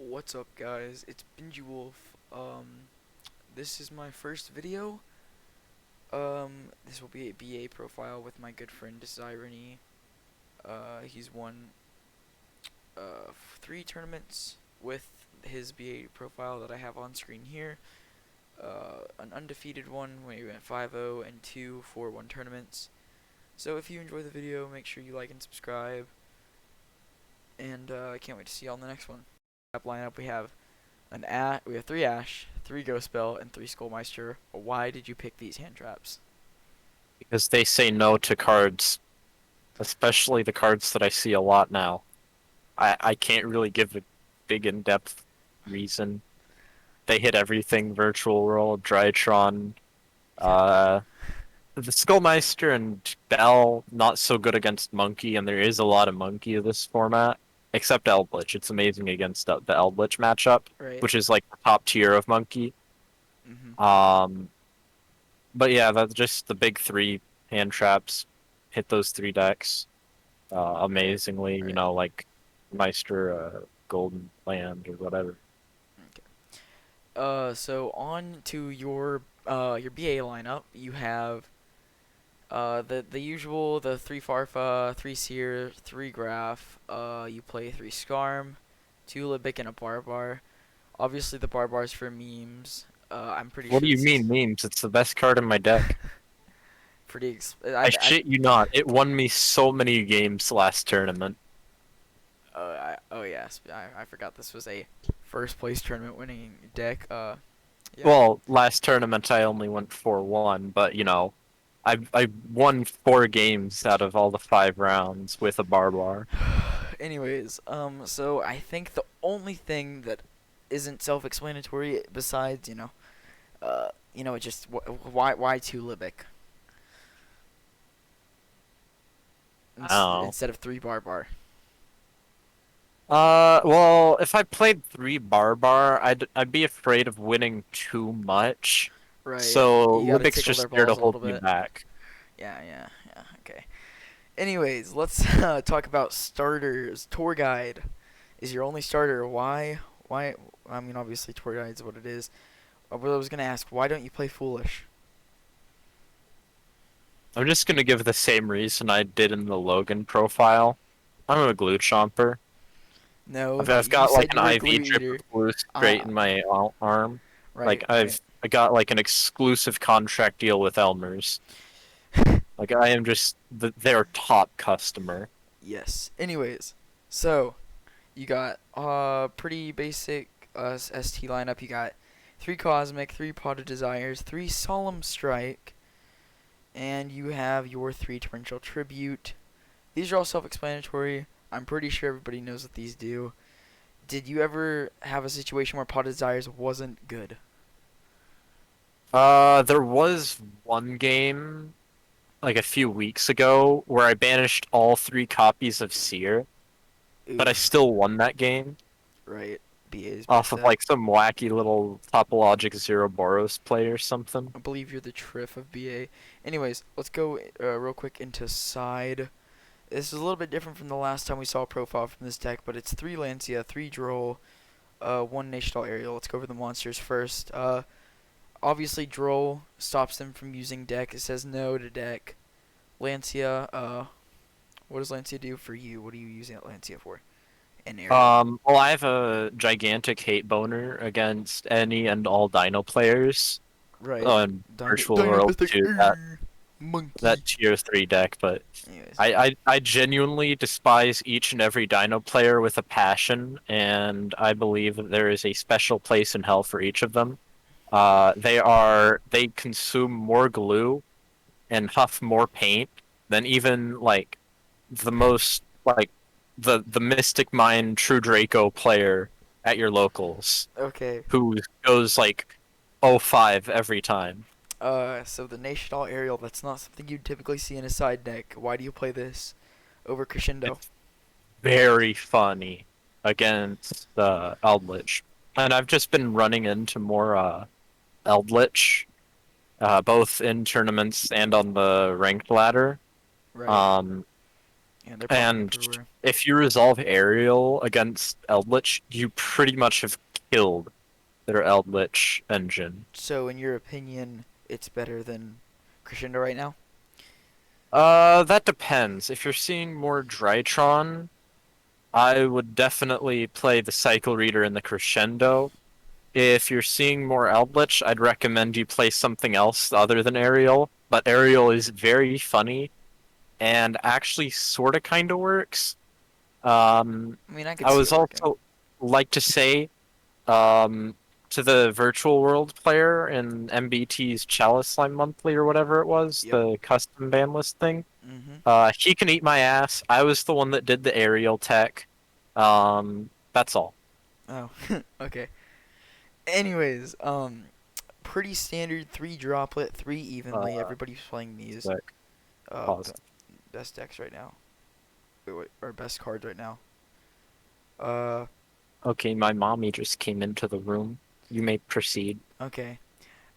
What's up, guys? It's Benji Wolf. This is my first video. This will be a BA profile with my good friend Zyronee. He's won 3 tournaments with his BA profile that I have on screen here. An undefeated one when he went 5-0 and 2 4-1 tournaments. So if you enjoy the video, make sure you like and subscribe. And I can't wait to see you on the next one. Lineup we have we have 3 Ash, 3 Ghost Spell, and 3 Skullmeister. Why did you pick these hand traps? Because they say no to cards, especially the cards that I see a lot now. I can't really give a big in-depth reason. They hit everything, Virtual World, Drytron, Yeah, uh, the Skullmeister and Bell, not so good against Monkey, and there is a lot of Monkey in this format, except Eldritch. It's amazing against the Eldritch matchup, right. which is like the top tier of Monkey. Mhm. Um, but yeah, that's just the big 3 hand traps. Hit those 3 decks. Right. Amazingly, Right. like Meister Golden Land or whatever. Okay. So on to your BA lineup. You have the usual, the 3 Farfa, 3 Seer, 3 Graph. You play 3 Skarm, 2 Libic, and a Barbar. Obviously, the Barbar's for memes. I'm pretty What sure do you this mean is memes? It's the best card in my deck. I I shit you not. It won me so many games last tournament. oh yes, I forgot this was a first place tournament winning deck. Yeah, Well, last tournament I only went 4-1, but I won 4 games out of all the 5 rounds with a Barbar. anyways, so I think the only thing that isn't self-explanatory besides, it just why two Libic I don't know. instead of 3 Barbar. Well, if I played 3 Barbar, I'd be afraid of winning too much. Right, So you got to Libic's tickle just their there to balls a hold little me bit. back. Yeah, okay. Anyways, let's talk about starters. Tour Guide is your only starter. Why? Why? I mean, obviously, Tour Guide's what it is. But I was gonna ask, why don't you play Foolish? I'm just gonna give the same reason I did in the Logan profile. I'm a glue chomper. No, I've you got like said an you were a glue IV drip of eater. glue Uh, straight in my arm. right, Like right. I got like an exclusive contract deal with Elmer's. Like I am just their top customer. Yes. Anyways, so you got pretty basic ST lineup. You got 3 Cosmic, 3 Pot of Desires, 3 Solemn Strike, and you have your 3 Torrential Tribute. These are all self-explanatory. I'm pretty sure everybody knows what these do. Did you ever have a situation where Pot of Desires wasn't good? There was one game like a few weeks ago where I banished all 3 copies of Seer, but I Oof. still won that game. Right. BA's Off best of deck. like some wacky little topologic Zero Boros play or something. I believe you're the Triff of BA. Anyways, let's go real quick into side. This is a little bit different from the last time we saw a profile from this deck, but it's 3 Lancia, 3 Droll, 1 National Aerial. Let's go over the monsters first. Obviously, Droll stops them from using deck. It says no to deck. Lancia, what does Lancia do for you? What are you using Lancia for? An Aerial. Well, I have a gigantic hate boner against any and all Dino players. Right. On Virtual World Dynamithtic too, that Monkey. tier 3 deck, but Anyways. I genuinely despise each and every Dino player with a passion, and I believe that there is a special place in hell for each of them. They consume more glue and huff more paint than even like the most like the Mystic Mind True Draco player at your locals Okay. who goes like 0-5 every time. So the National Aerial, that's not something you'd typically see in a side deck. Why do you play this over Crescendo? It's very funny against Eldritch. And I've just been running into more Eldritch, both in tournaments and on the ranked ladder. Right. Um, and they're popping up And everywhere. if you resolve aerial against Eldritch, you pretty much have killed their Eldritch engine. So, in your opinion, it's better than Crescendo right now? That depends. If you're seeing more Drytron, I would definitely play the Cycle Reader in the Crescendo. If you're seeing more Eldritch, I'd recommend you play something else other than Aerial. But Aerial is very funny and actually sort of kind of works. I mean, I could I see was it working. also like to say um, to the virtual world player in MBT's Chalice Slime Monthly or whatever it was, Yep. the custom ban list thing. Mm-hmm. He can eat my ass. I was the one that did the aerial tech. That's all. Oh, okay. Anyways, pretty standard three droplet, three evenly. Uh, Everybody's playing these. Sec. Pause. Best decks right now. Wait, or best cards right now. Uh, Okay, my mommy just came into the room. You may proceed. okay.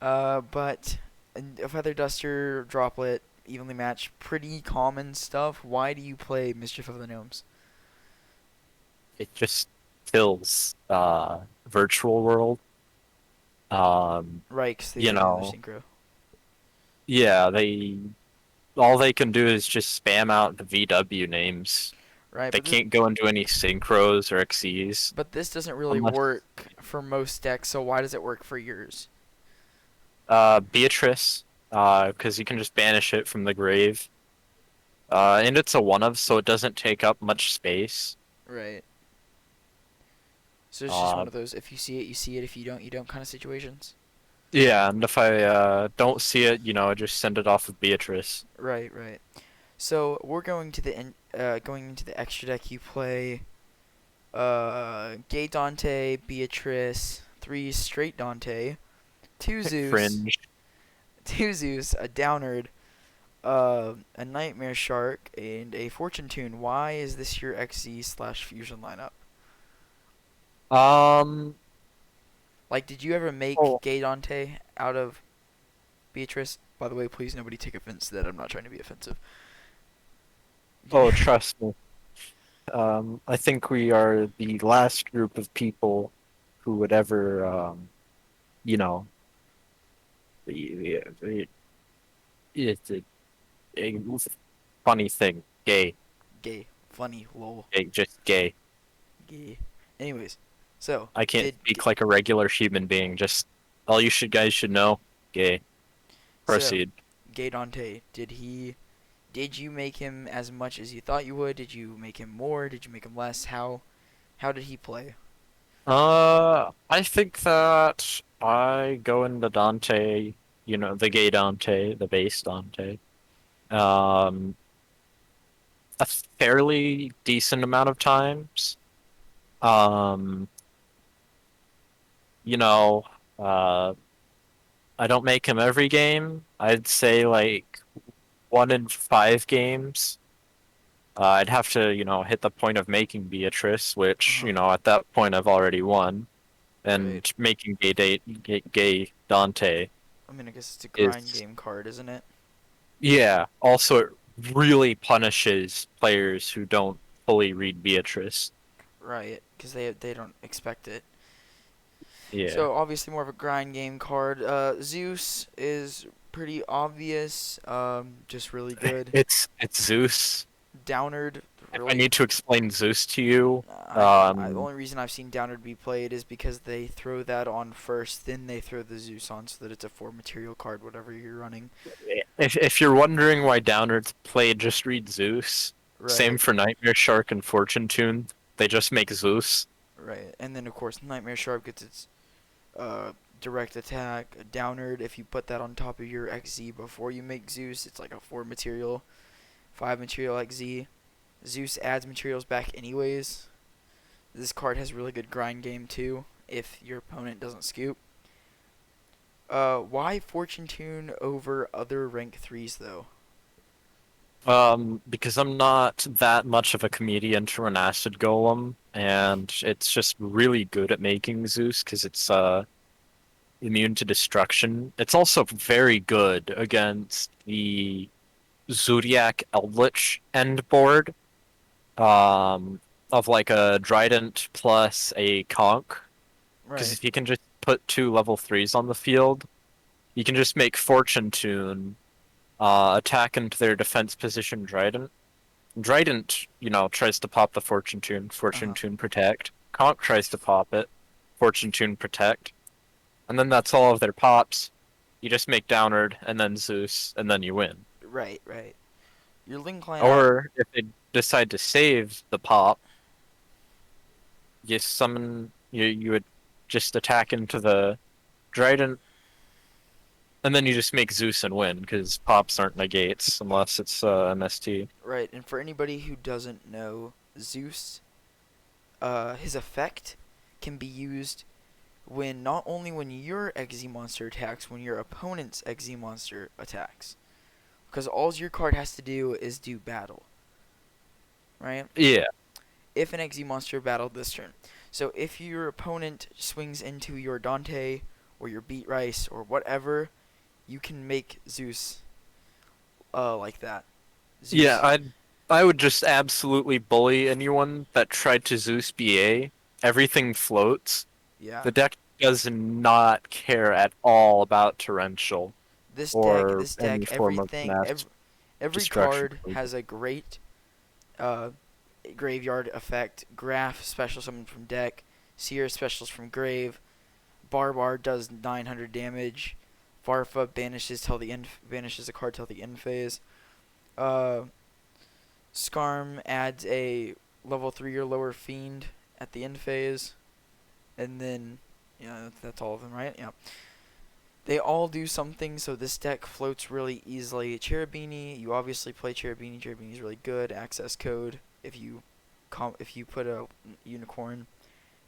But a feather duster, droplet, evenly matched, pretty common stuff. Why do you play Mischief of the Gnomes? It just fills virtual world. Um, Right, 'cause they you already know their know, synchro. yeah, they all they can do is just spam out the VW names. Right, They can't go into any synchros or XEs but this doesn't really unless work for most decks. So why does it work for yours? Beatrice, because you can just banish it from the grave. And it's a one of, so it doesn't take up much space. Right. So it's just one Uh, of those if you see it, you see it. If you don't, you don't kind of situations. yeah, and if I don't see it, I just send it off of Beatrice. Right, right. So we're going to going into the extra deck. You play Gay Dante, Beatrice, three straight Dante, two Zeus, Fringe. two Zeus, a Downard, a Nightmare Shark, and a Fortune Tune. Why is this your XZ/Fusion lineup? Um. Like, did you ever make Oh, Gay Dante out of Beatrice? By the way, please nobody take offense to that. I'm not trying to be offensive. oh, trust me. I think we are the last group of people who would ever, you know, it's a funny thing. Gay. Gay, funny, lol, Gay, just gay. gay. Anyways, so I can't did speak like a regular human being. Just all you should guys should know. Gay. so Proceed. Gay Dante, did you make him as much as you thought you would? Did you make him more? Did you make him less? How did he play? I think that I go into Dante, the gay Dante, the base Dante, um, a fairly decent amount of times. Um, you know, uh, I don't make him every game. I'd say like 1 in 5 games. I'd have to, hit the point of making Beatrice, which, Uh-huh. at that point I've already won. Right. And making gay Dante I mean, I guess it's a grind is, game card, isn't it? yeah. Also, it really punishes players who don't fully read Beatrice. Right, because they don't expect it. Yeah. So obviously more of a grind game card. Zeus is pretty obvious. Just really good. It's Zeus. Downard, If I really. need to explain Zeus to you, The only reason I've seen Downard be played is because they throw that on first, then they throw the Zeus on, so that it's a four material card, whatever you're running. if you're wondering why Downard's played, just read Zeus. Same Right, for Nightmare Shark and Fortune Tune. They just make Zeus. right, and then of course Nightmare Sharp gets its uh, direct attack. Downard, if you put that on top of your XZ before you make Zeus, it's like a four material, five material XZ. Zeus adds materials back anyways. This card has really good grind game too, if your opponent doesn't scoop. Why Fortune Tune over other rank threes though? Because I'm not that much of a comedian to an acid golem, and it's just really good at making Zeus because it's immune to destruction. It's also very good against the Zodiac Eldritch end board. um, of like a Trident plus a Conch. Because Right. if you can just put two level threes on the field, you can just make Fortune Tune attack into their defense position Trident. Trident, tries to pop the Fortune Uh-huh. Tune protect. Conch tries to pop it, Fortune Tune protect. And then that's all of their pops. You just make Downward and then Zeus, and then you win. Right, right. Your link lineup, Or if they decide to save the pop, you would just attack into the Trident, and then you just make Zeus and win, because pops aren't negates unless it's MST. right, and for anybody who doesn't know, Zeus, his effect can be used when not only when your Exe monster attacks, when your opponent's Exe monster attacks. Because all your card has to do is do battle, right? Yeah, If an Exe monster battled this turn. So if your opponent swings into your Dante or your Beat Rice or whatever, you can make Zeus like that. yeah, Zeus, I would just absolutely bully anyone that tried to Zeus BA. Everything floats. yeah. The deck does not care at all about torrential or This deck, any form of everything, mass every destruction. card has a great uh, graveyard effect. Graph special summon from deck. Seer specials from grave. Barbar does 900 damage. Varfa banishes a card till the end phase. Uh, Skarm adds a level 3 or lower fiend at the end phase. And then, yeah, that's all of them, right? Yeah. They all do something, so this deck floats really easily. Cherubini, you obviously play Cherubini. Cherubini is really good. Access code, if you put a unicorn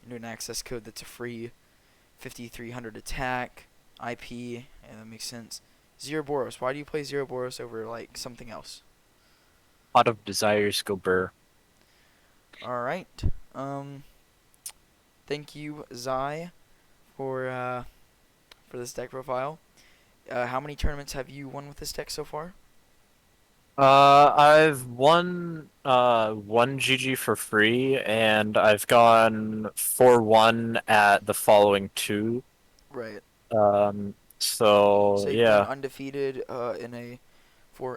into an access code, that's a free 5300 attack, IP, and that makes sense. Zero Boros. Why do you play Zero Boros over like something else? Pot of Desires go burr. All right. Um, thank you, Zai, for uh, for this deck profile. How many tournaments have you won with this deck so far? I've won one GG for free, and I've gone 4-1 at the following two. Right. So So you've gone yeah, undefeated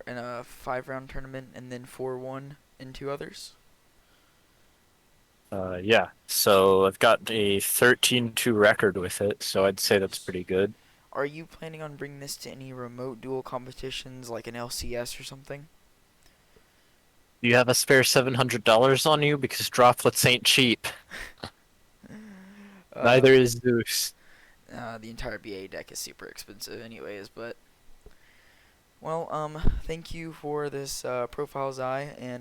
in a 5 round tournament and then 4-1 in two others. yeah. So I've got a 13-2 record with it, so I'd say that's Nice. pretty good. Are you planning on bringing this to any remote duel competitions like an LCS or something? Do you have a spare $700 on you? Because droplets ain't cheap. uh, Neither is Zeus. the entire BA deck is super expensive, anyways. But well, thank you for this profile, Zai, and